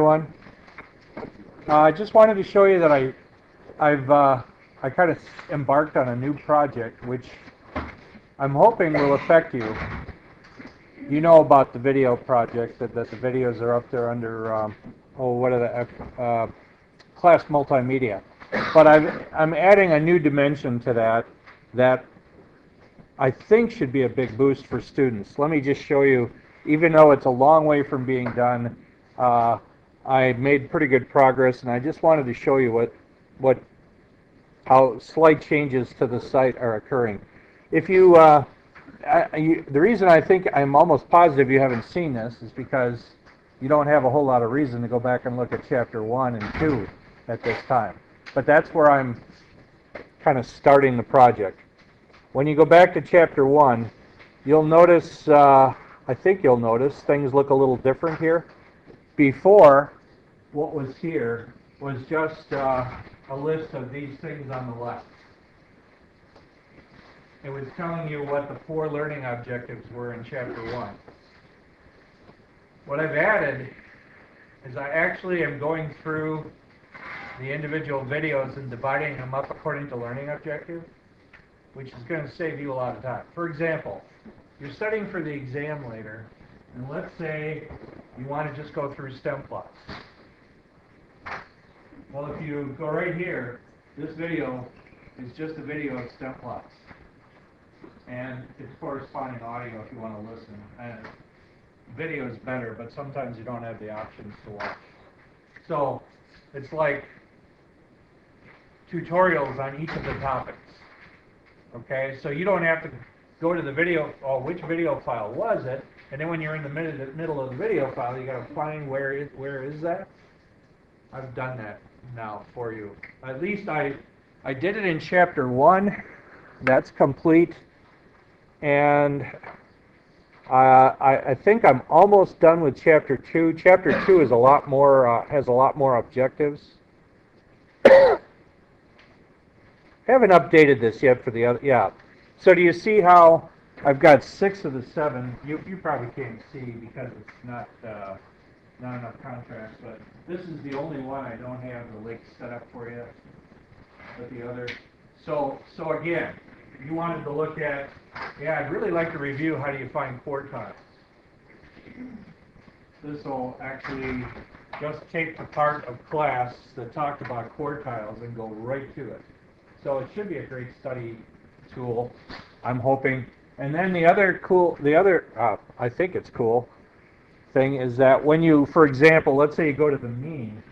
everyone. I just wanted to show you that I kind of embarked on a new project, which I'm hoping will affect you. You know about the video project, that the videos are up there under, class multimedia. But I'm adding a new dimension to that I think should be a big boost for students. Let me just show you, even though it's a long way from being done, I made pretty good progress, and I just wanted to show you how slight changes to the site are occurring. If the reason I think I'm almost positive you haven't seen this is because you don't have a whole lot of reason to go back and look at chapter 1 and 2 at this time. But that's where I'm kind of starting the project. When you go back to chapter 1, you'll notice, I think you'll notice, things look a little different here. Before, what was here was just a list of these things on the left. It was telling you what the 4 learning objectives were in chapter 1. What I've added is I actually am going through the individual videos and dividing them up according to learning objective, which is going to save you a lot of time. For example, you're studying for the exam later, and let's say you want to just go through stem plots. Well, if you go right here, this video is just a video of stem plots. And it's corresponding audio if you want to listen. And video is better, but sometimes you don't have the options to watch. So it's like tutorials on each of the topics. Okay, so you don't have to go to the video, which video file was it? And then when you're in the middle of the video file, you got to find where is that? I've done that now for you. At least I did it in chapter 1. That's complete. And I think I'm almost done with chapter 2. Chapter 2 is a lot more has a lot more objectives. Haven't updated this yet for the other. Yeah. So do you see how I've got 6 of the 7? You probably can't see because it's not enough contrast. But this is the only one I don't have the links set up for yet. But the other. So again, you wanted to look at. Yeah, I'd really like to review how do you find quartiles. This will actually just take the part of class that talked about quartiles and go right to it. So it should be a great study tool, I'm hoping. And then the other I think it's cool thing is that when you, for example, let's say you go to the mean,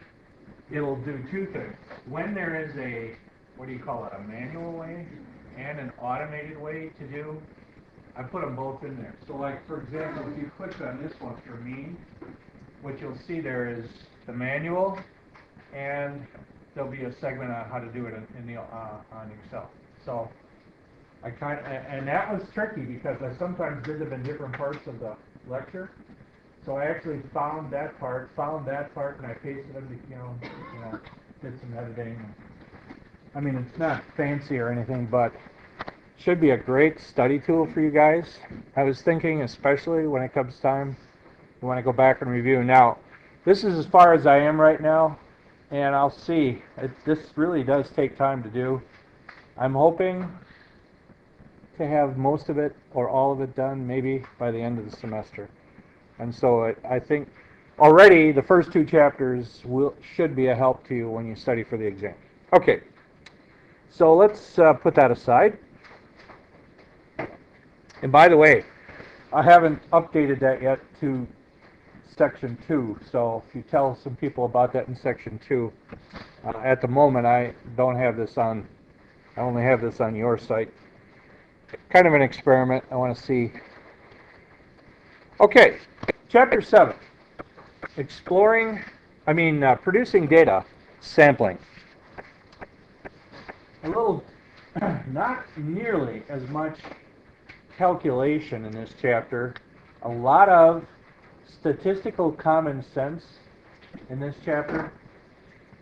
it'll do 2 things. When there is a, what do you call it, a manual way and an automated way to do, I put them both in there. So like, for example, if you click on this one for mean, what you'll see there is the manual, and there'll be a segment on how to do it on Excel. So I and that was tricky because I sometimes did them in different parts of the lecture. So I actually found that part, and I pasted them to, did some editing. I mean, it's not fancy or anything, but should be a great study tool for you guys. I was thinking, especially when it comes time, you want to go back and review. Now, this is as far as I am right now, and I'll see. This really does take time to do. I'm hoping to have most of it or all of it done maybe by the end of the semester. And so I think already the first 2 chapters should be a help to you when you study for the exam. Okay, so let's put that aside. And by the way, I haven't updated that yet to section 2, so if you tell some people about that in section 2, at the moment I don't have this on, I only have this on your site. Kind of an experiment, I want to see. Okay, chapter 7, producing data, sampling. A little, not nearly as much calculation in this chapter, a lot of statistical common sense in this chapter,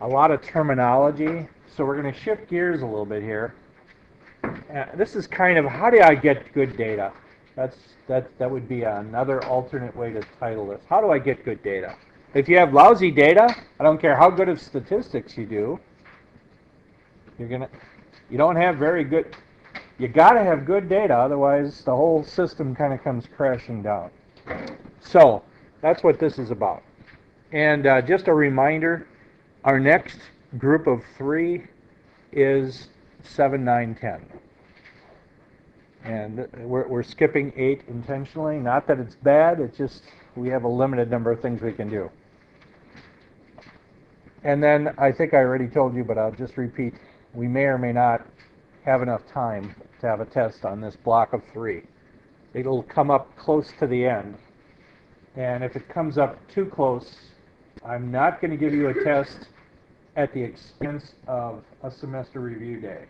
a lot of terminology. So we're going to shift gears a little bit here. This is kind of how do I get good data? That would be another alternate way to title this. How do I get good data? If you have lousy data, I don't care how good of statistics you do, you don't have very good, you got to have good data, otherwise the whole system kind of comes crashing down. So that's what this is about. And just a reminder, our next group of 3 is 7, 9, 10. And we're skipping 8 intentionally. Not that it's bad, it's just we have a limited number of things we can do. And then I think I already told you, but I'll just repeat, we may or may not have enough time to have a test on this block of 3. It'll come up close to the end. And if it comes up too close, I'm not going to give you a test at the expense of a semester review day.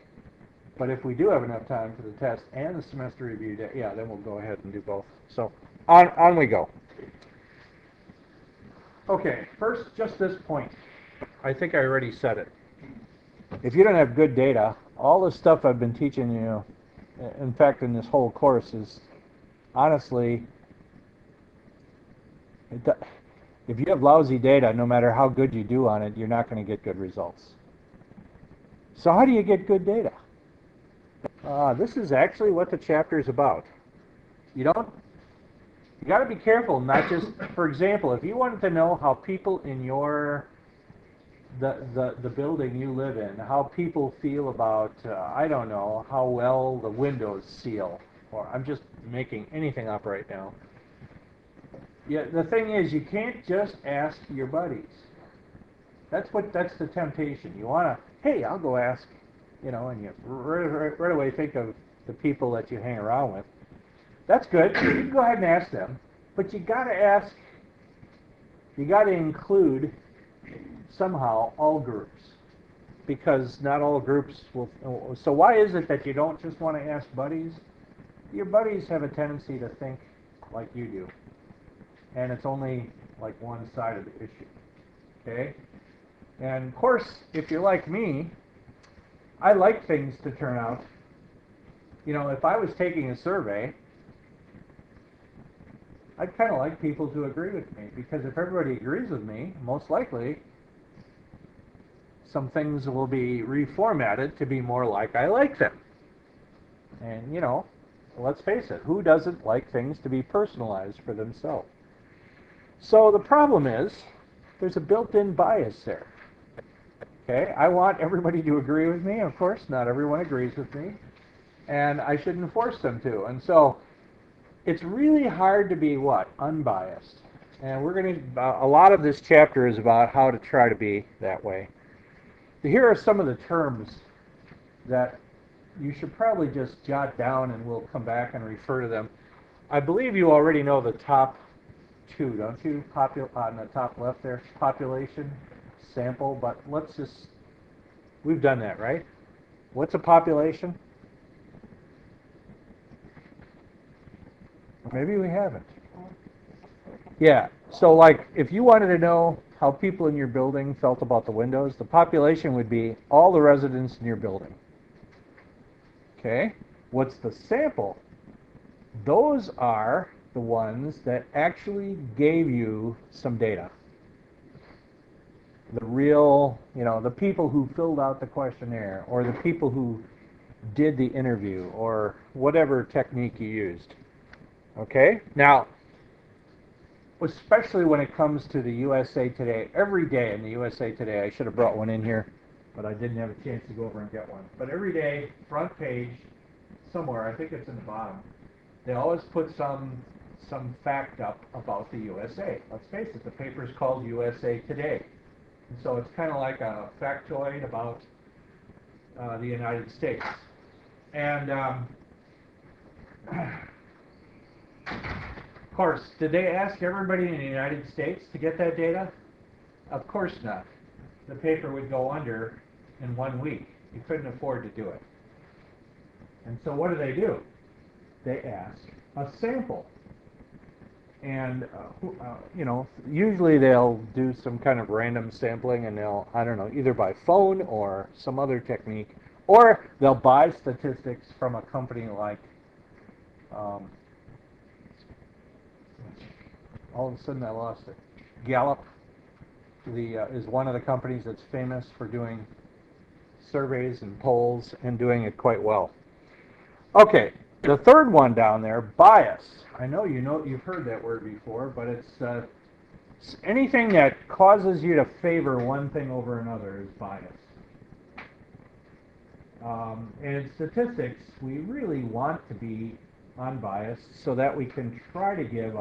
But if we do have enough time for the test and the semester review day, yeah, then we'll go ahead and do both. So on we go. Okay, first, just this point. I think I already said it. If you don't have good data, all the stuff I've been teaching you, in fact, in this whole course, is honestly, if you have lousy data, no matter how good you do on it, you're not going to get good results. So how do you get good data? This is actually what the chapter is about. You got to be careful, not just, for example, if you wanted to know how people in the building you live in, how people feel about, I don't know, how well the windows seal, or I'm just making anything up right now. Yeah, the thing is, you can't just ask your buddies. That's the temptation. You want to, hey, I'll go ask, and you right away think of the people that you hang around with. That's good. You can go ahead and ask them, but you got to include somehow all groups, because not all groups will. So why is it that you don't just want to ask buddies? Your buddies have a tendency to think like you do, and it's only like one side of the issue. Okay? And of course, if you're like me, I like things to turn out. If I was taking a survey, I'd kind of like people to agree with me, because if everybody agrees with me, most likely some things will be reformatted to be more like I like them. And, let's face it, who doesn't like things to be personalized for themselves? So the problem is, there's a built-in bias there. Okay, I want everybody to agree with me. Of course, not everyone agrees with me, and I shouldn't force them to. And so it's really hard to be unbiased. And a lot of this chapter is about how to try to be that way. Here are some of the terms that you should probably just jot down, and we'll come back and refer to them. I believe you already know the top 2, don't you? On the top left there, population, sample, but we've done that, right? What's a population? Maybe we haven't. Yeah, so like if you wanted to know how people in your building felt about the windows, the population would be all the residents in your building. Okay, what's the sample? Those are the ones that actually gave you some data. The real, the people who filled out the questionnaire, or the people who did the interview, or whatever technique you used. Okay? Now, especially when it comes to the USA Today, every day in the USA Today, I should have brought one in here, but I didn't have a chance to go over and get one. But every day, front page, somewhere, I think it's in the bottom, they always put some fact up about the USA. Let's face it, the paper's called USA Today. And so it's kind of like a factoid about the United States. And of course, did they ask everybody in the United States to get that data? Of course not. The paper would go under in 1 week. You couldn't afford to do it. And so what do? They ask a sample. And, usually they'll do some kind of random sampling, and they'll, I don't know, either by phone or some other technique, or they'll buy statistics from a company like, all of a sudden I lost it, Gallup, is one of the companies that's famous for doing surveys and polls and doing it quite well. Okay, the third one down there, bias. I know you've heard that word before, but it's anything that causes you to favor one thing over another is bias. And in statistics, we really want to be unbiased so that we can try to give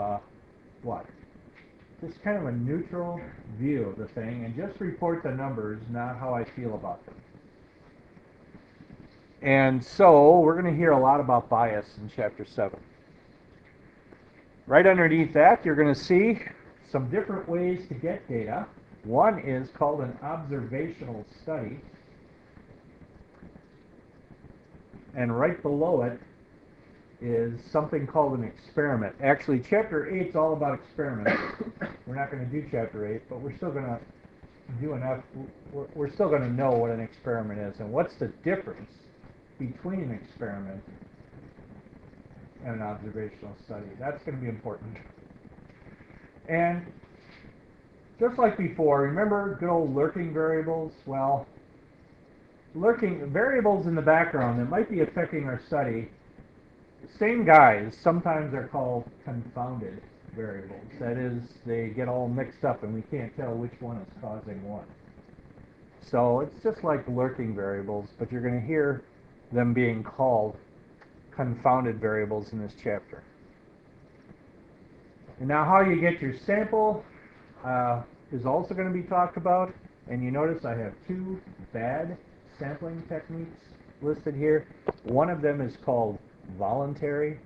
just kind of a neutral view of the thing and just report the numbers, not how I feel about them. And so we're going to hear a lot about bias in Chapter 7. Right underneath that, you're going to see some different ways to get data. One is called an observational study. And right below it is something called an experiment. Actually, Chapter 8 is all about experiments. We're not going to do Chapter 8, but we're still going to do enough. We're still going to know what an experiment is and what's the difference between an experiment and an observational study. That's going to be important. And just like before, remember good old lurking variables? Well, lurking variables in the background that might be affecting our study, same guys, sometimes they're called confounded variables. That is, they get all mixed up and we can't tell which one is causing what. So it's just like lurking variables, but you're going to hear them being called confounded variables in this chapter. And now how you get your sample is also going to be talked about. And you notice I have two bad sampling techniques listed here. One of them is called voluntary.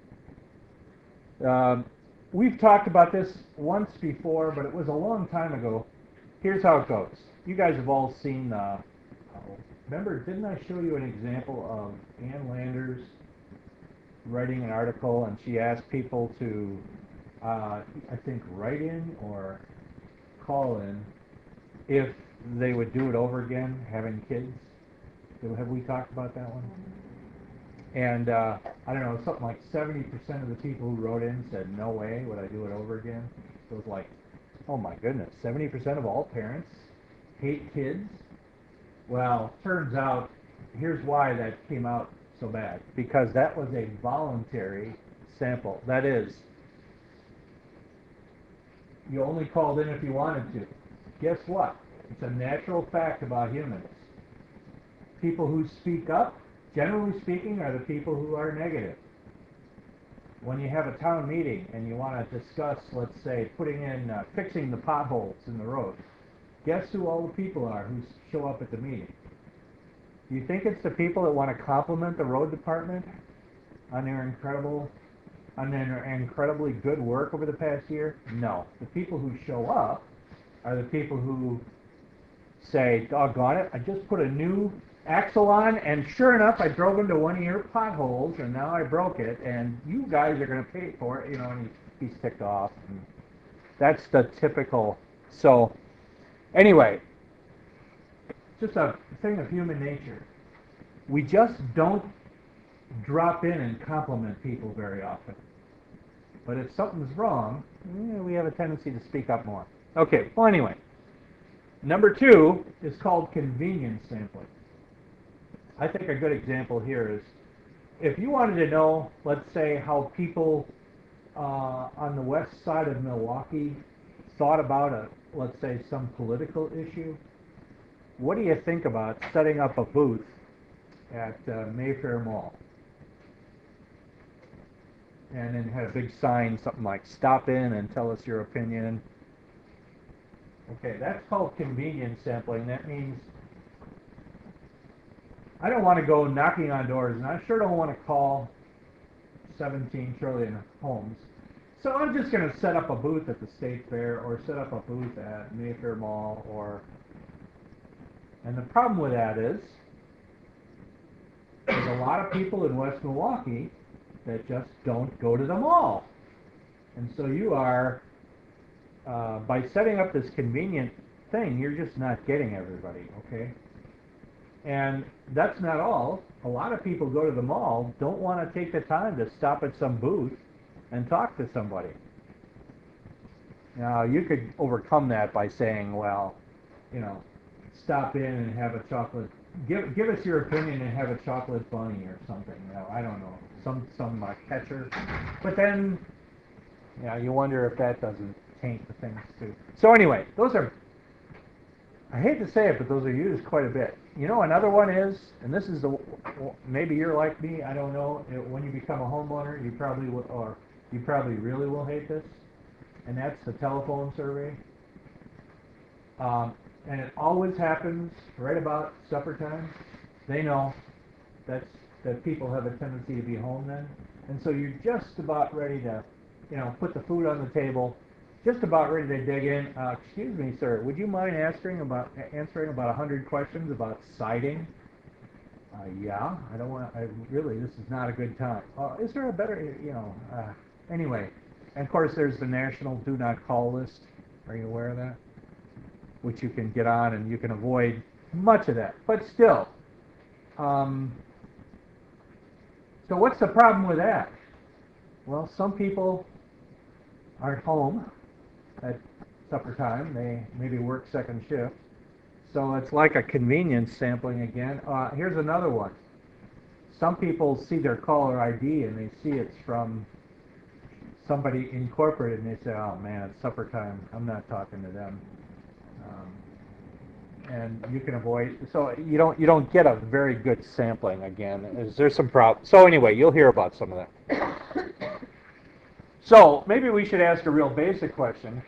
We've talked about this once before, but it was a long time ago. Here's how it goes. You guys have all seen, remember, didn't I show you an example of Ann Landers writing an article, and she asked people to, I think, write in or call in if they would do it over again, having kids? Have we talked about that one? And I don't know, something like 70% of the people who wrote in said, no way would I do it over again. So it was like, oh my goodness, 70% of all parents hate kids? Well, turns out, here's why that came out so bad. Because that was a voluntary sample. That is, you only called in if you wanted to. Guess what? It's a natural fact about humans. People who speak up, generally speaking, are the people who are negative. When you have a town meeting and you want to discuss, let's say, fixing the potholes in the road, guess who all the people are who show up at the meeting? Do you think it's the people that want to compliment the road department on their incredibly good work over the past year? No. The people who show up are the people who say, doggone it, I just put a new axle on, and sure enough, I drove into one of your potholes, and now I broke it, and you guys are going to pay for it, and he's ticked off. And that's the typical. So, anyway, just a thing of human nature. We just don't drop in and compliment people very often. But if something's wrong, we have a tendency to speak up more. Okay, well anyway. Number 2 is called convenience sampling. I think a good example here is, if you wanted to know, let's say, how people on the west side of Milwaukee thought about let's say, some political issue, what do you think about setting up a booth at Mayfair Mall? And then had a big sign, something like, stop in and tell us your opinion. Okay, that's called convenience sampling. That means I don't want to go knocking on doors, and I sure don't want to call 17 trillion homes. So I'm just going to set up a booth at the State Fair or set up a booth at Mayfair Mall and the problem with that is there's a lot of people in West Milwaukee that just don't go to the mall. And so you are, by setting up this convenient thing, you're just not getting everybody, okay? And that's not all. A lot of people go to the mall, don't want to take the time to stop at some booth and talk to somebody. Now, you could overcome that by saying, well, you know, stop in and have a chocolate. Give us your opinion and have a chocolate bunny or something. You know, I don't know, some catcher. But then, yeah, you wonder if that doesn't taint the things too. So anyway, those are. I hate to say it, but those are used quite a bit. You know, another one is, and this is the, maybe you're like me, I don't know, when you become a homeowner, you probably will, or you probably really will hate this, and that's the telephone survey. And it always happens right about supper time. They know that people have a tendency to be home then, and so you're just about ready to, you know, put the food on the table, just about ready to dig in. Excuse me, sir, would you mind answering about 100 questions about siding? Yeah, I don't want. Really, this is not a good time. Is there a better, you know? Anyway, and of course, there's the national do not call list. Are you aware of that? Which you can get on, and you can avoid much of that. But still, so what's the problem with that? Well, some people aren't home at supper time. They maybe work second shift. So it's like a convenience sampling again. Here's another one. Some people see their caller ID and they see it's from somebody incorporated and they say, oh man, it's supper time. I'm not talking to them. And you can avoid, so you don't get a very good sampling again. There's some problems. So anyway, you'll hear about some of that. So maybe we should ask a real basic question.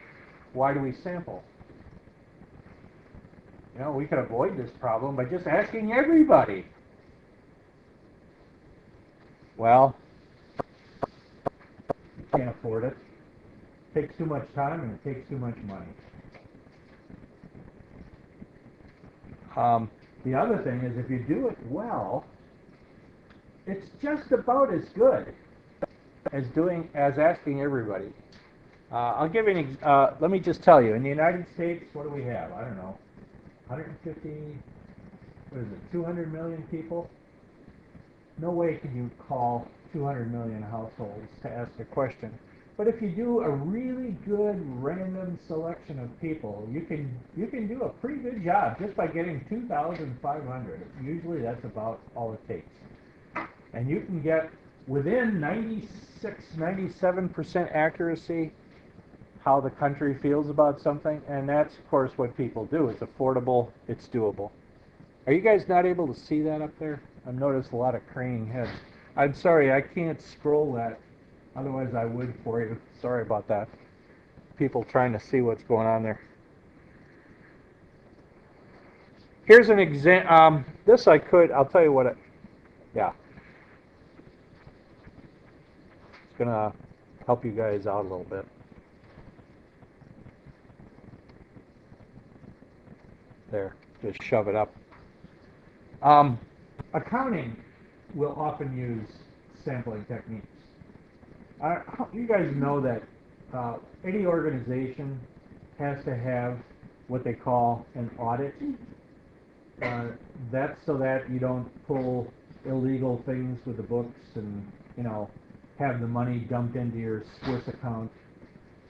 Why do we sample? You know, we could avoid this problem by just asking everybody. Well, you can't afford it. It takes too much time and it takes too much money. The other thing is if you do it well, it's just about as good as asking everybody. I'll give you an let me just tell you, in the United States, what do we have? I don't know, 150, what is it, 200 million people? No way can you call 200 million households to ask a question. But if you do a really good random selection of people, you can do a pretty good job just by getting 2,500. Usually that's about all it takes. And you can get within 96, 97% accuracy how the country feels about something, and that's of course what people do. It's affordable, it's doable. Are you guys not able to see that up there? I've noticed a lot of craning heads. I'm sorry, I can't scroll that. Otherwise I would for you. Sorry about that. People trying to see what's going on there. Here's an example. I'll tell you what yeah. It's going to help you guys out a little bit. There, just shove it up. Accounting will often use sampling techniques. You guys know that any organization has to have what they call an audit. That's so that you don't pull illegal things with the books and, you know, have the money dumped into your Swiss account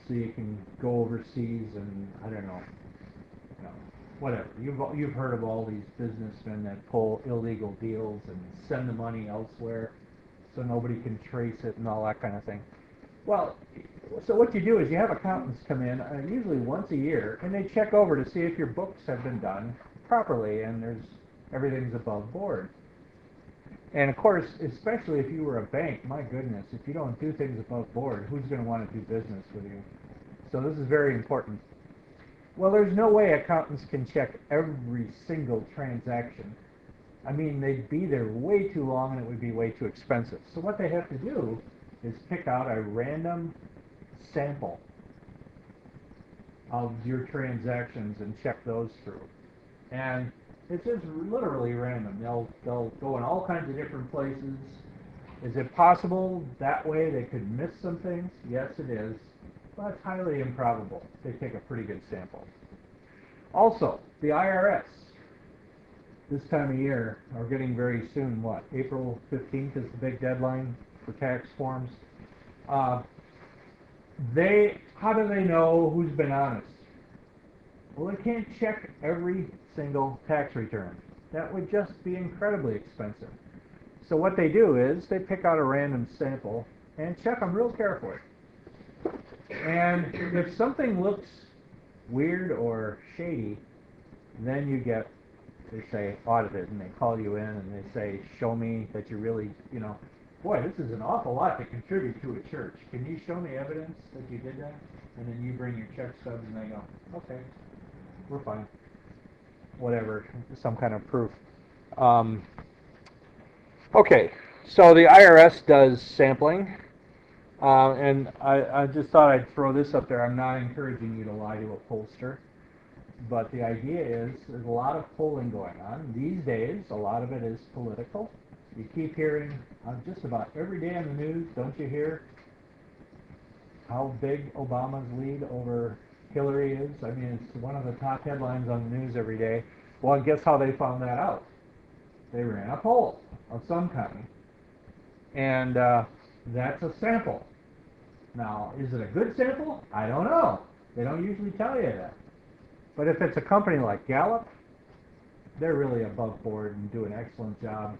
so you can go overseas and, I don't know, whatever. You've heard of all these businessmen that pull illegal deals and send the money elsewhere so nobody can trace it and all that kind of thing. Well, so what you do is you have accountants come in usually once a year and they check over to see if your books have been done properly and everything's above board. And of course, especially if you were a bank, my goodness, if you don't do things above board, who's going to want to do business with you? So this is very important. Well, there's no way accountants can check every single transaction. I mean, they'd be there way too long and it would be way too expensive. So what they have to do is pick out a random sample of your transactions and check those through. And it's just literally random. They'll go in all kinds of different places. Is it possible that way they could miss some things? Yes, it is. But it's highly improbable. They take a pretty good sample. Also, the IRS, this time of year, are getting very soon, what, April 15th is the big deadline for tax forms. How do they know who's been honest? Well, they can't check every single tax return. That would just be incredibly expensive. So what they do is they pick out a random sample and check them real carefully. And if something looks weird or shady, then you get, they say, audited, and they call you in and they say, show me that you really, boy, this is an awful lot to contribute to a church. Can you show me evidence that you did that? And then you bring your check stubs and they go, okay, we're fine. Whatever, some kind of proof. Okay, so the IRS does sampling. And I just thought I'd throw this up there. I'm not encouraging you to lie to a pollster. But the idea is there's a lot of polling going on. These days, a lot of it is political. You keep hearing just about every day on the news, don't you hear how big Obama's lead over Hillary is? I mean, it's one of the top headlines on the news every day. Well, guess how they found that out? They ran a poll of some kind. And that's a sample. Now, is it a good sample? I don't know. They don't usually tell you that. But if it's a company like Gallup, they're really above board and do an excellent job.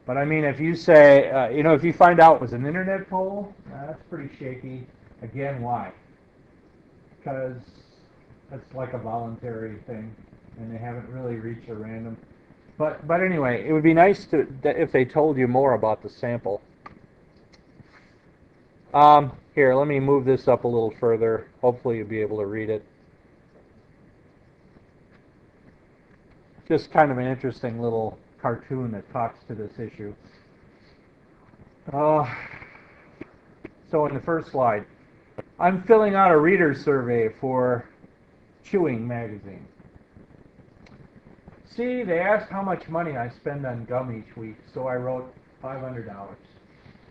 But I mean, if you say, if you find out it was an internet poll, that's pretty shaky. Again, why? Because it's like a voluntary thing, and they haven't really reached a random. But anyway, it would be nice if they told you more about the sample. Here, let me move this up a little further. Hopefully you'll be able to read it. Just kind of an interesting little cartoon that talks to this issue. So in the first slide, I'm filling out a reader survey for Chewing magazine. See, they asked how much money I spend on gum each week, so I wrote $500.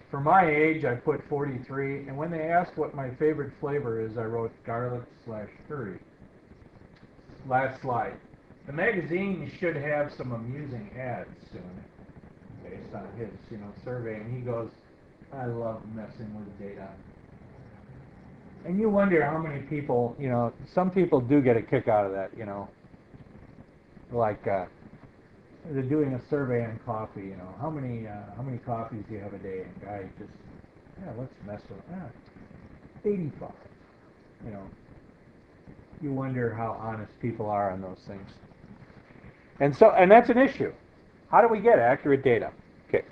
For my age, I put 43, and when they asked what my favorite flavor is, I wrote garlic/curry. Last slide. The magazine should have some amusing ads soon, based on his, survey, and he goes, I love messing with data. And you wonder how many people, some people do get a kick out of that, like they're doing a survey on coffee, how many coffees do you have a day? And guy just, let's mess with it. 85. You wonder how honest people are on those things. And that's an issue. How do we get accurate data? Okay.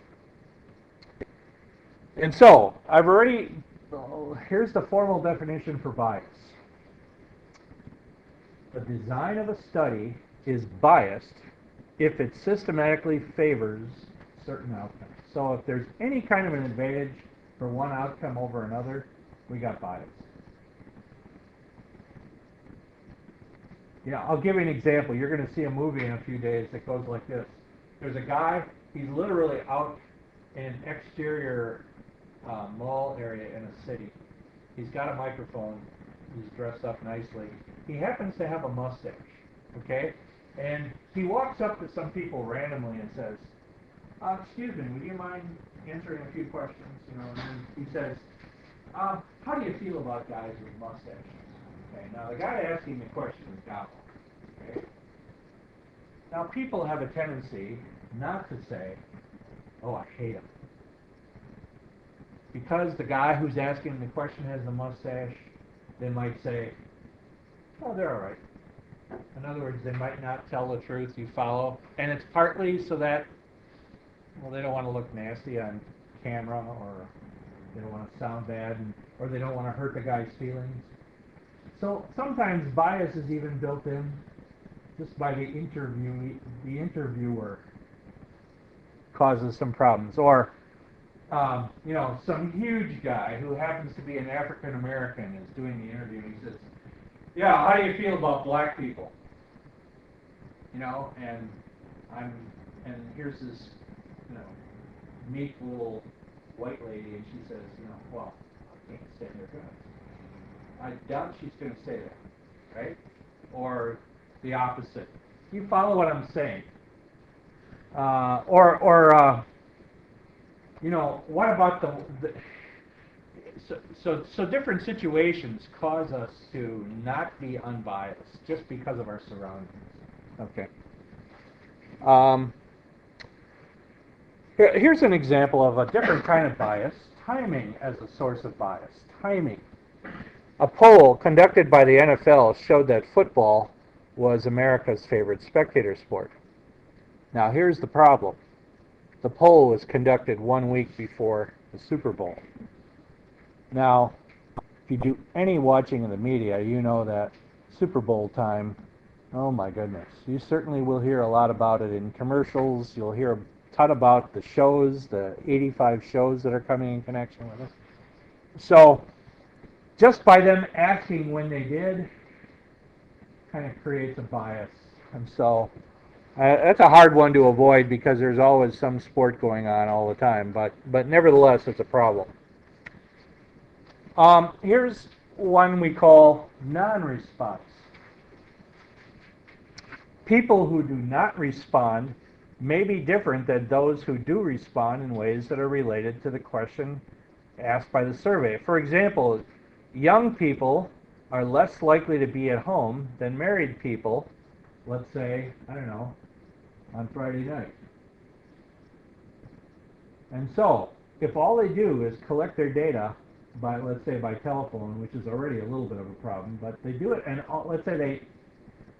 And so here's the formal definition for bias. The design of a study is biased if it systematically favors certain outcomes. So if there's any kind of an advantage for one outcome over another, we got bias. I'll give you an example. You're going to see a movie in a few days that goes like this. There's a guy, he's literally out in an exterior mall area in a city. He's got a microphone. He's dressed up nicely. He happens to have a mustache, okay? And he walks up to some people randomly and says, excuse me, would you mind answering a few questions? And he says, how do you feel about guys with mustaches? Okay, now the guy asking the question is Gobble. Okay? Now people have a tendency not to say, oh, I hate him. Because the guy who's asking the question has the mustache, they might say, oh, they're all right. In other words, they might not tell the truth, you follow. And it's partly so that, they don't want to look nasty on camera, or they don't want to sound bad, or they don't want to hurt the guy's feelings. So sometimes bias is even built in just by the interviewer causes some problems. Or, some huge guy who happens to be an African American is doing the interview, and he says, how do you feel about black people? And here's this, meek little white lady, and she says, well, I can't stand their guns. I doubt she's going to say that, right? Or the opposite. You follow what I'm saying? What about So different situations cause us to not be unbiased just because of our surroundings. Okay. Here's an example of a different kind of bias, timing as a source of bias. Timing. A poll conducted by the NFL showed that football was America's favorite spectator sport. Now here's the problem. The poll was conducted 1 week before the Super Bowl. Now, if you do any watching in the media, you know that Super Bowl time, oh my goodness. You certainly will hear a lot about it in commercials. You'll hear a ton about the shows, the 85 shows that are coming in connection with it. So, just by them asking when they did, kind of creates a bias. And so, that's a hard one to avoid because there's always some sport going on all the time, but nevertheless, it's a problem. Here's one we call non-response. People who do not respond may be different than those who do respond in ways that are related to the question asked by the survey. For example, young people are less likely to be at home than married people, let's say, I don't know, on Friday night. And so, if all they do is collect their data by, let's say, by telephone, which is already a little bit of a problem, but they do it, and let's say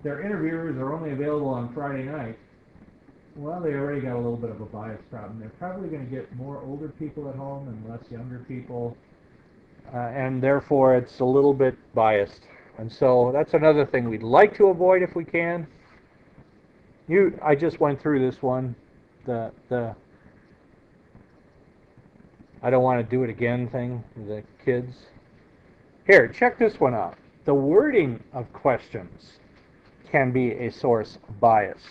their interviewers are only available on Friday night, well, they already got a little bit of a bias problem. They're probably going to get more older people at home and less younger people, and therefore it's a little bit biased. And so that's another thing we'd like to avoid if we can. I just went through this one, the I don't want to do it again thing, the kids. Here, check this one out. The wording of questions can be a source of bias.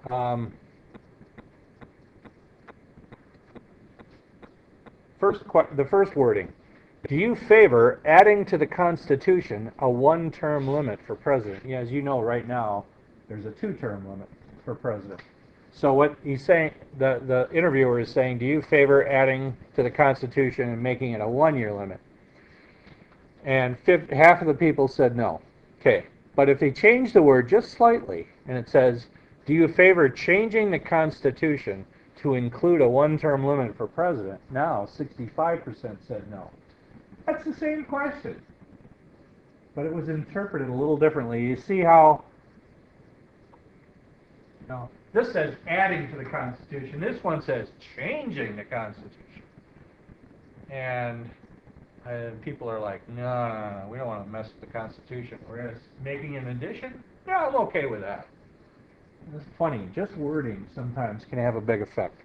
The first wording. Do you favor adding to the Constitution a one-term limit for president? Yeah, as you know, right now, there's a two-term limit for president. So what he's saying, the interviewer is saying, do you favor adding to the Constitution and making it a one-year limit? And half of the people said no. Okay, but if they change the word just slightly, and it says, do you favor changing the Constitution to include a one-term limit for president? Now, 65% said no. That's the same question, but it was interpreted a little differently. You see how, this says adding to the Constitution. This one says changing the Constitution. And people are like, no, we don't want to mess with the Constitution. Whereas making an addition, yeah, I'm okay with that. It's funny, just wording sometimes can have a big effect.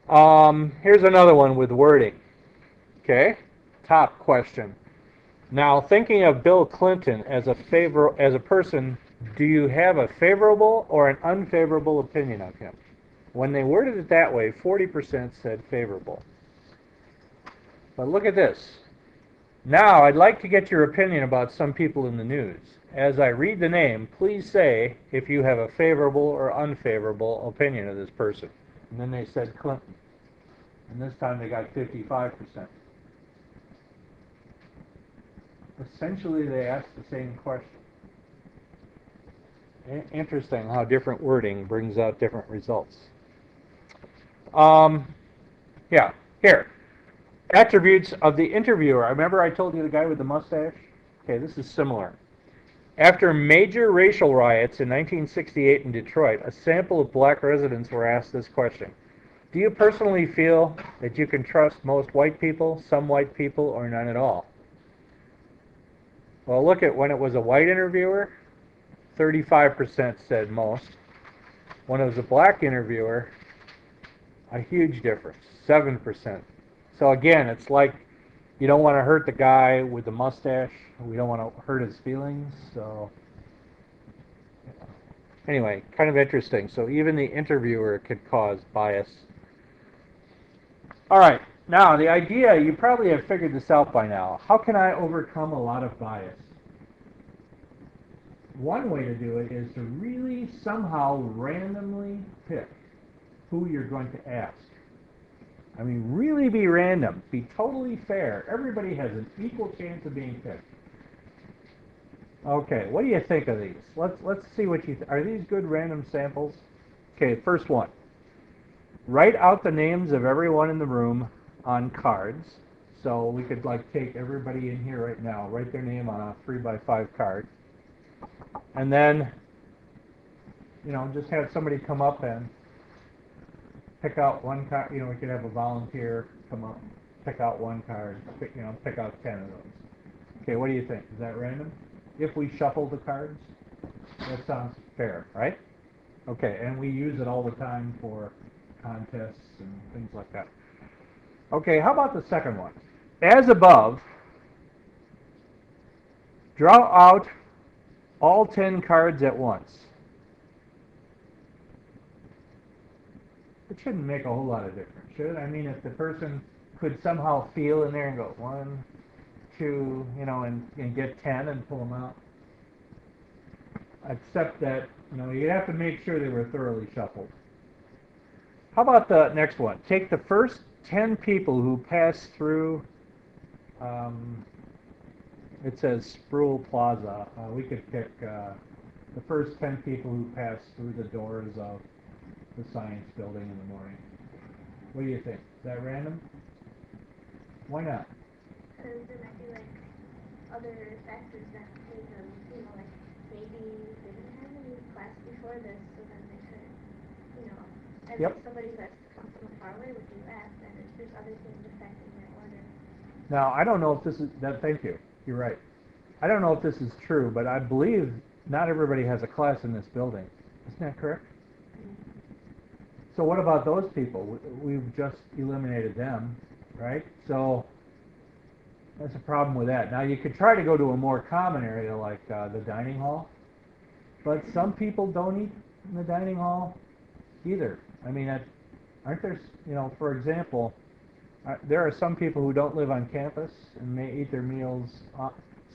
Here's another one with wording. Okay, top question. Now, thinking of Bill Clinton as a person, do you have a favorable or an unfavorable opinion of him? When they worded it that way, 40% said favorable. But look at this. Now, I'd like to get your opinion about some people in the news. As I read the name, please say if you have a favorable or unfavorable opinion of this person. And then they said Clinton. And this time they got 55%. Essentially, they asked the same question. Interesting how different wording brings out different results. Yeah, here. Attributes of the interviewer. Remember I told you the guy with the mustache? Okay, this is similar. After major racial riots in 1968 in Detroit, a sample of black residents were asked this question. Do you personally feel that you can trust most white people, some white people, or none at all? Well, look at when it was a white interviewer, 35% said most. When it was a black interviewer, a huge difference, 7%. So again, it's like you don't want to hurt the guy with the mustache. We don't want to hurt his feelings. So anyway, kind of interesting. So even the interviewer could cause bias. All right, now the idea, you probably have figured this out by now. How can I overcome a lot of bias? One way to do it is to really somehow randomly pick who you're going to ask. I mean, really be random. Be totally fair. Everybody has an equal chance of being picked. Okay, what do you think of these? Let's see what you are these good random samples? Okay, first one. Write out the names of everyone in the room on cards. So we could like take everybody in here right now, write their name on a 3x5 card, and then just have somebody come up and pick out one card. We could have a volunteer come up, pick out one card, pick out 10 of those. Okay, what do you think? Is that random? If we shuffle the cards, that sounds fair, right? Okay, and we use it all the time for contests and things like that. Okay, how about the second one? As above, draw out all 10 cards at once. It shouldn't make a whole lot of difference, should it? I mean, if the person could somehow feel in there and go 1, 2, and get 10 and pull them out. Except that, you'd have to make sure they were thoroughly shuffled. How about the next one? Take the first 10 people who pass through, it says Sproul Plaza. We could pick the first 10 people who pass through the doors of the science building in the morning. What do you think? Is that random? Why not? Because there might be other factors that made them, like maybe they didn't have any class before this, so then they could, and Yep. if somebody who has to come from far away would do that, then there's other things affecting their order. Now, I don't know if this is that. Thank you. You're right. I don't know if this is true, but I believe not everybody has a class in this building. Isn't that correct? So what about those people? We've just eliminated them, right? So that's a problem with that. Now you could try to go to a more common area like the dining hall, but some people don't eat in the dining hall either. I mean, aren't there, for example, there are some people who don't live on campus and may eat their meals,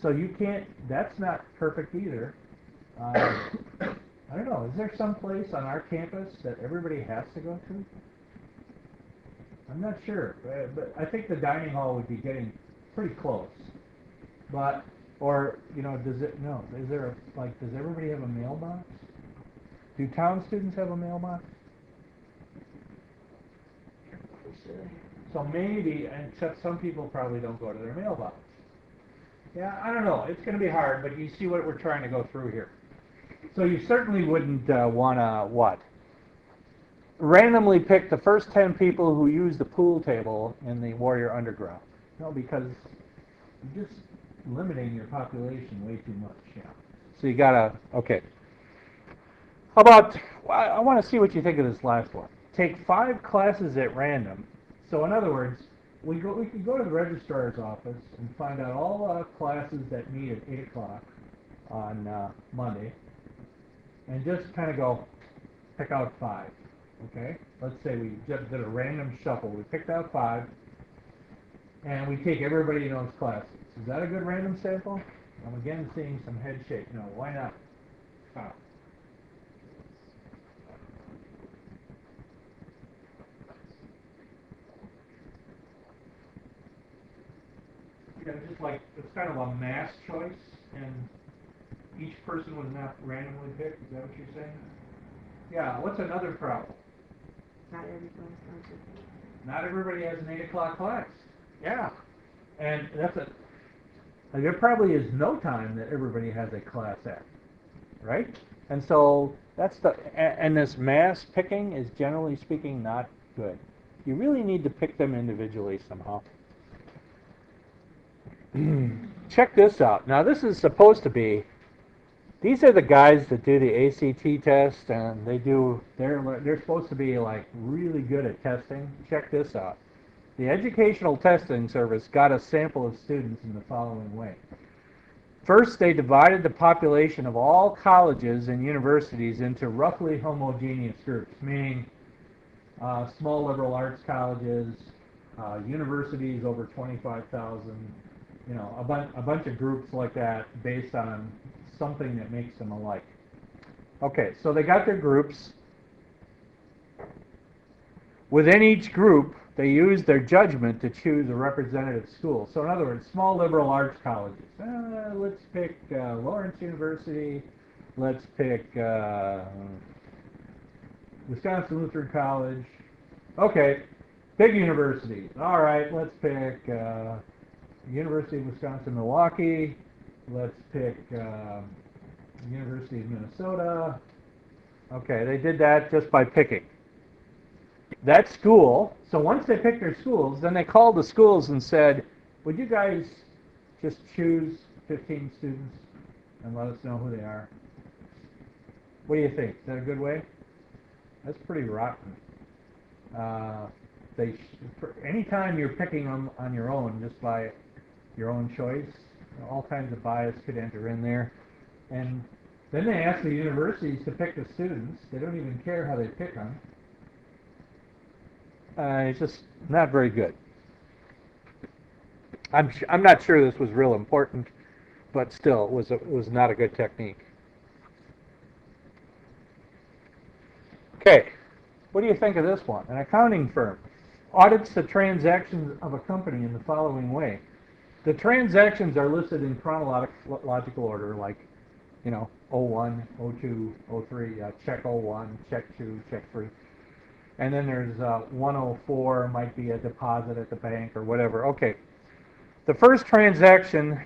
so you can't, that's not perfect either. I don't know, is there some place on our campus that everybody has to go to? I'm not sure, but I think the dining hall would be getting pretty close. But, does everybody have a mailbox? Do town students have a mailbox? So maybe, except some people probably don't go to their mailbox. Yeah, I don't know, it's going to be hard, but you see what we're trying to go through here. So you certainly wouldn't want to, randomly pick the first 10 people who use the pool table in the Warrior Underground. Because you're just limiting your population way too much. Yeah. So you gotta, okay. How about, I want to see what you think of this last one. Take 5 classes at random. So in other words, we could go to the registrar's office and find out all the classes that meet at 8 o'clock on Monday, and just kind of go pick out 5. Okay? Let's say we just did a random shuffle. We picked out 5, and we take everybody in those classes. Is that a good random sample? I'm again seeing some head shake. No, why not? Just like, it's kind of a mass choice, and each person was not randomly picked. Is that what you're saying? Yeah, what's another problem? Not everybody has an 8 o'clock class. Yeah. And there probably is no time that everybody has a class at, right? And so and this mass picking is generally speaking not good. You really need to pick them individually somehow. Check this out. Now this is supposed to be, these are the guys that do the ACT test, and they're supposed to be like really good at testing. Check this out. The Educational Testing Service got a sample of students in the following way. First, they divided the population of all colleges and universities into roughly homogeneous groups, meaning small liberal arts colleges, universities over 25,000, a bunch of groups like that based on something that makes them alike. Okay, so they got their groups. Within each group, they use their judgment to choose a representative school. So in other words, small liberal arts colleges. Let's pick Lawrence University. Let's pick Wisconsin Lutheran College. Okay, big universities. All right, let's pick University of Wisconsin-Milwaukee. Let's pick University of Minnesota. Okay, they did that just by picking. That school, so once they picked their schools, then they called the schools and said, would you guys just choose 15 students and let us know who they are? What do you think? Is that a good way? That's pretty rotten. Anytime you're picking them on your own, just by your own choice, all kinds of bias could enter in there. And then they ask the universities to pick the students. They don't even care how they pick them. It's just not very good. I'm not sure this was real important, but still, it was not a good technique. Okay, what do you think of this one? An accounting firm audits the transactions of a company in the following way. The transactions are listed in chronological order, like, 01, 02, 03, check 01, check 2, check 3. And then there's 104, might be a deposit at the bank or whatever. Okay, the first transaction,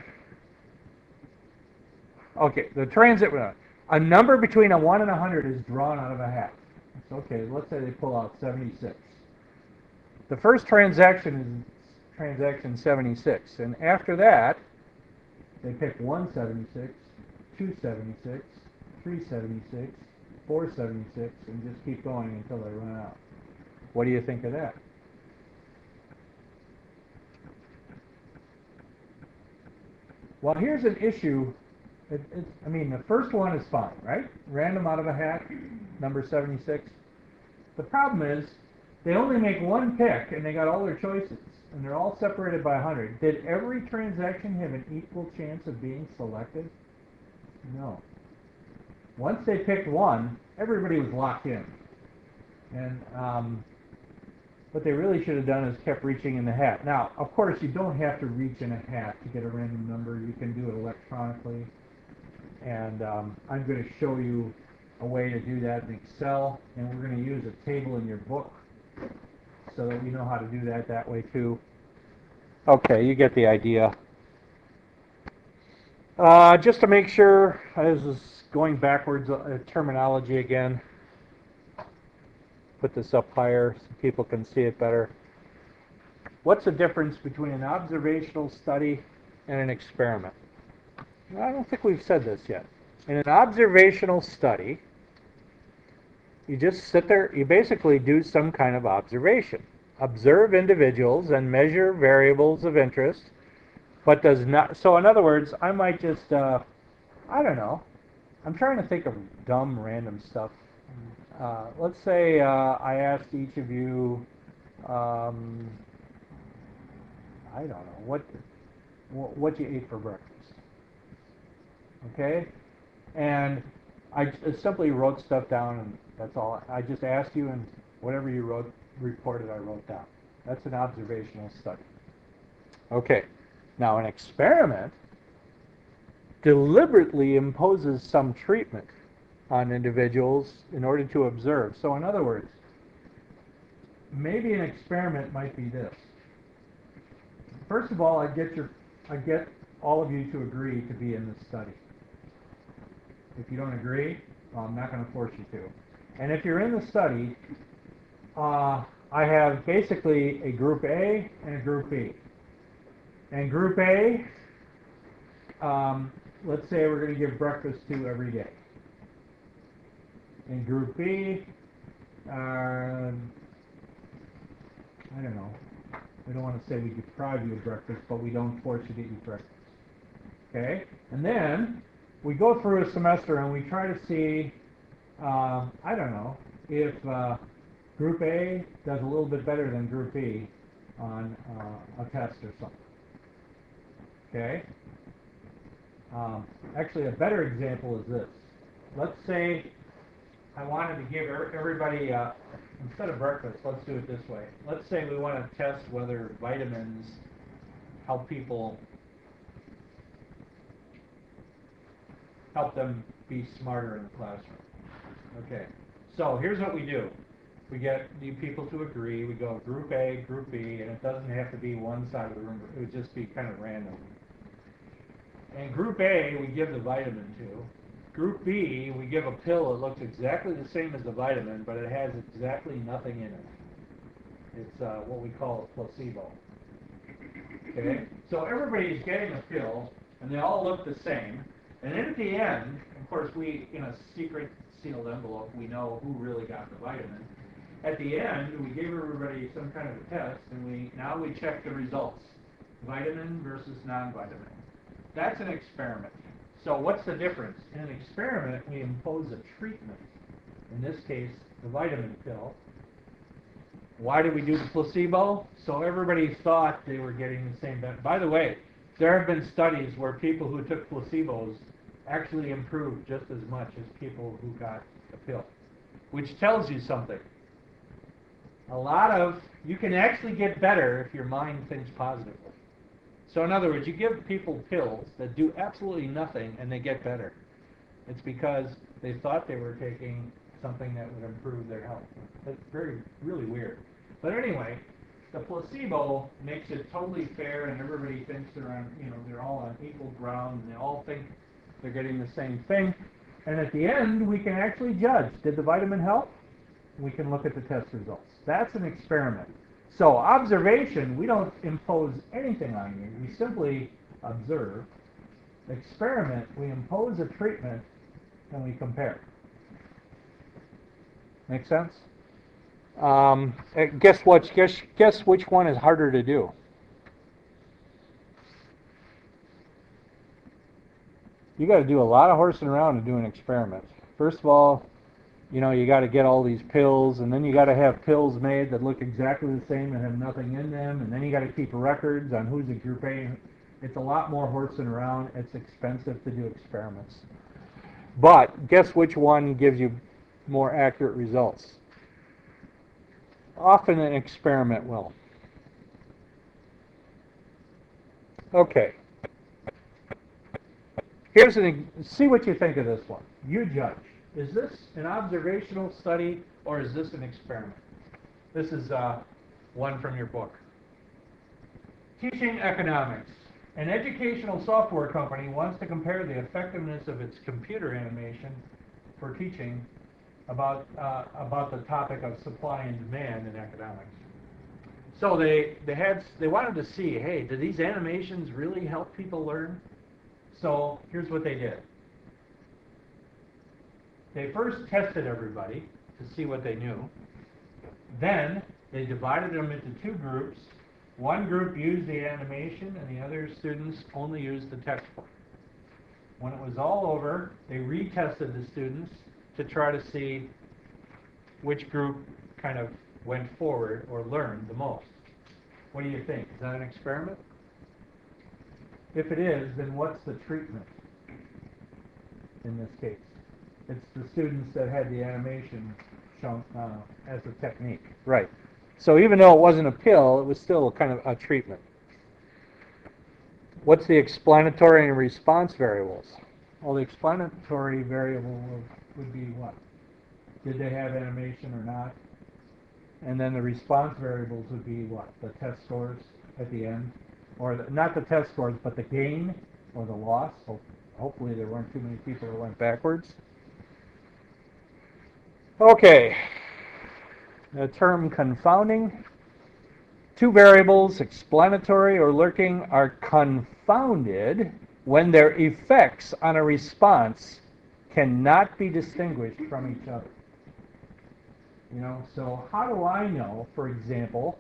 a number between a 1 and 100 is drawn out of a hat. Okay, let's say they pull out 76. The first transaction is transaction 76, and after that, they pick 176, 276, 376, 476, and just keep going until they run out. What do you think of that? Well, here's an issue. The first one is fine, right? Random out of a hat, number 76. The problem is, they only make one pick, and they got all their choices, and they're all separated by 100. Did every transaction have an equal chance of being selected? No. Once they picked one, everybody was locked in. And what they really should have done is kept reaching in the hat. Now, of course, you don't have to reach in a hat to get a random number. You can do it electronically. And I'm going to show you a way to do that in Excel. And we're going to use a table in your book so that you know how to do that way too. Okay, you get the idea. Just to make sure, this is going backwards, terminology again. Put this up higher so people can see it better. What's the difference between an observational study and an experiment? I don't think we've said this yet. In an observational study, you just sit there, you basically do some kind of observation. Observe individuals and measure variables of interest, but does not, so in other words, I might just, I don't know, I'm trying to think of dumb random stuff. Let's say I asked each of you, I don't know, what you ate for breakfast. Okay? And I simply wrote stuff down, and that's all. I just asked you, and whatever you reported, I wrote down. That's an observational study. Okay. Now, an experiment deliberately imposes some treatment on individuals in order to observe. So in other words, maybe an experiment might be this. First of all, I get all of you to agree to be in this study. If you don't agree, well, I'm not going to force you to. And if you're in the study, I have basically a group A and a group B. And group A, let's say we're going to give breakfast to every day. In group B, I don't know. We don't want to say we deprive you of breakfast, but we don't force you to eat breakfast. Okay? And then we go through a semester and we try to see, I don't know, if group A does a little bit better than group B on a test or something. Okay? Actually, a better example is this. Let's say I wanted to give everybody instead of breakfast, let's do it this way. Let's say we want to test whether vitamins help people, help them be smarter in the classroom. Okay, so here's what we do. We get the people to agree, we go group A, group B, and it doesn't have to be one side of the room, it would just be kind of random. And group A, we give the vitamin to. Group B, we give a pill that looks exactly the same as the vitamin, but it has exactly nothing in it. It's what we call a placebo. Okay? So everybody's getting a pill, and they all look the same. And then at the end, of course, we, in a secret sealed envelope, we know who really got the vitamin. At the end, we give everybody some kind of a test, and now we check the results. Vitamin versus non-vitamin. That's an experiment. So what's the difference? In an experiment, we impose a treatment. In this case, the vitamin pill. Why did we do the placebo? So everybody thought they were getting the same benefit. By the way, there have been studies where people who took placebos actually improved just as much as people who got a pill, which tells you something. You can actually get better if your mind thinks positively. So in other words, you give people pills that do absolutely nothing and they get better. It's because they thought they were taking something that would improve their health. That's really weird. But anyway, the placebo makes it totally fair, and everybody thinks they're all on equal ground, and they all think they're getting the same thing. And at the end, we can actually judge, did the vitamin help? We can look at the test results. That's an experiment. So observation, we don't impose anything on you. We simply observe. Experiment, we impose a treatment, and we compare. Make sense? Guess what? Guess which one is harder to do? You got to do a lot of horsing around to do an experiment. First of all, you got to get all these pills, and then you got to have pills made that look exactly the same and have nothing in them, and then you got to keep records on who's a group A. It's a lot more horsing around. It's expensive to do experiments. But guess which one gives you more accurate results? Often an experiment will. Okay. See what you think of this one. You judge. Is this an observational study or is this an experiment? This is one from your book. Teaching economics. An educational software company wants to compare the effectiveness of its computer animation for teaching about the topic of supply and demand in economics. So they wanted to see, hey, do these animations really help people learn? So here's what they did. They first tested everybody to see what they knew. Then they divided them into two groups. One group used the animation and the other students only used the textbook. When it was all over, they retested the students to try to see which group kind of went forward or learned the most. What do you think? Is that an experiment? If it is, then what's the treatment in this case? It's the students that had the animation shown as a technique. Right. So even though it wasn't a pill, it was still kind of a treatment. What's the explanatory and response variables? Well, the explanatory variable would be what? Did they have animation or not? And then the response variables would be what? The test scores at the end? Or not the test scores, but the gain or the loss. Hopefully there weren't too many people that went backwards. Okay. The term confounding. Two variables, explanatory or lurking, are confounded when their effects on a response cannot be distinguished from each other. So how do I know, for example,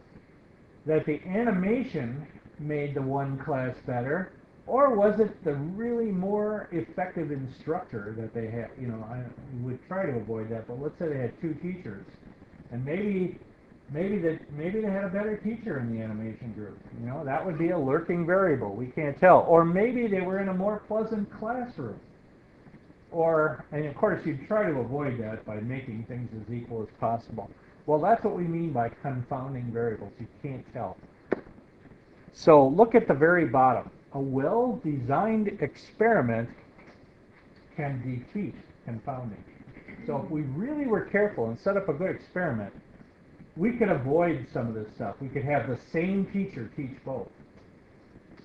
that the animation made the one class better, or was it the really more effective instructor that they had? I would try to avoid that, but let's say they had two teachers, and maybe they had a better teacher in the animation group. That would be a lurking variable. We can't tell. Or maybe they were in a more pleasant classroom. And of course, you'd try to avoid that by making things as equal as possible. Well, that's what we mean by confounding variables. You can't tell. So look at the very bottom. A well-designed experiment can defeat confounding. So if we really were careful and set up a good experiment, we could avoid some of this stuff. We could have the same teacher teach both.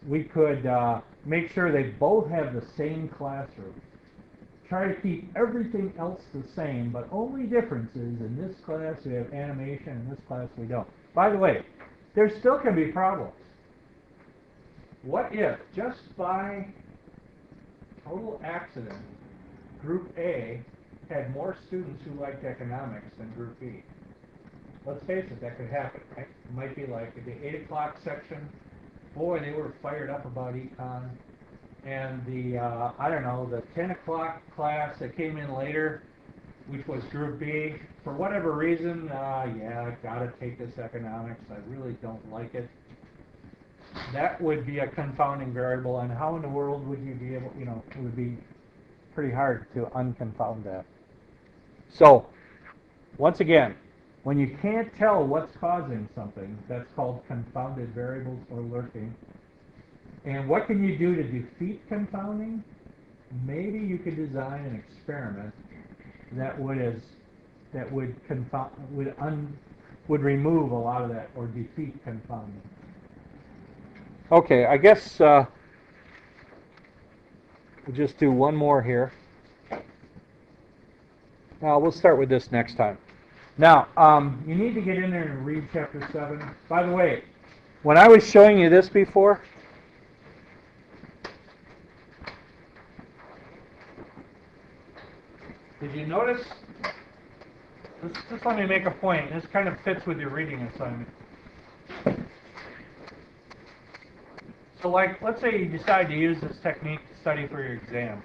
We could make sure they both have the same classroom. Try to keep everything else the same, but only difference is in this class we have animation, in this class we don't. By the way, there still can be problems. What if, just by total accident, Group A had more students who liked economics than Group B? Let's face it, that could happen, right? It might be like the 8 o'clock section, boy, they were fired up about econ. And the, I don't know, the 10 o'clock class that came in later, which was Group B, for whatever reason, yeah, I've got to take this economics, I really don't like it. That would be a confounding variable, and how in the world would you be able, it would be pretty hard to unconfound that. So, once again, when you can't tell what's causing something, that's called confounded variables or lurking. And what can you do to defeat confounding? Maybe you could design an experiment that would remove a lot of that or defeat confounding. Okay, I guess we'll just do one more here. Now we'll start with this next time. Now you need to get in there and read chapter 7. By the way, when I was showing you this before, did you notice? Just let me make a point. This kind of fits with your reading assignment. So like, let's say you decide to use this technique to study for your exam.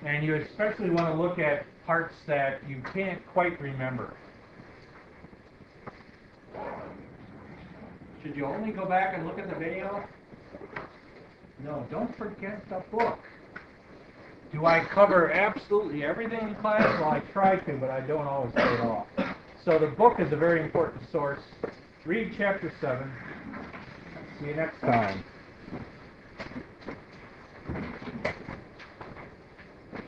And you especially want to look at parts that you can't quite remember. Should you only go back and look at the video? No, don't forget the book. Do I cover absolutely everything in class? Well, I try to, but I don't always pull it off. So the book is a very important source. Read chapter 7. See you next time.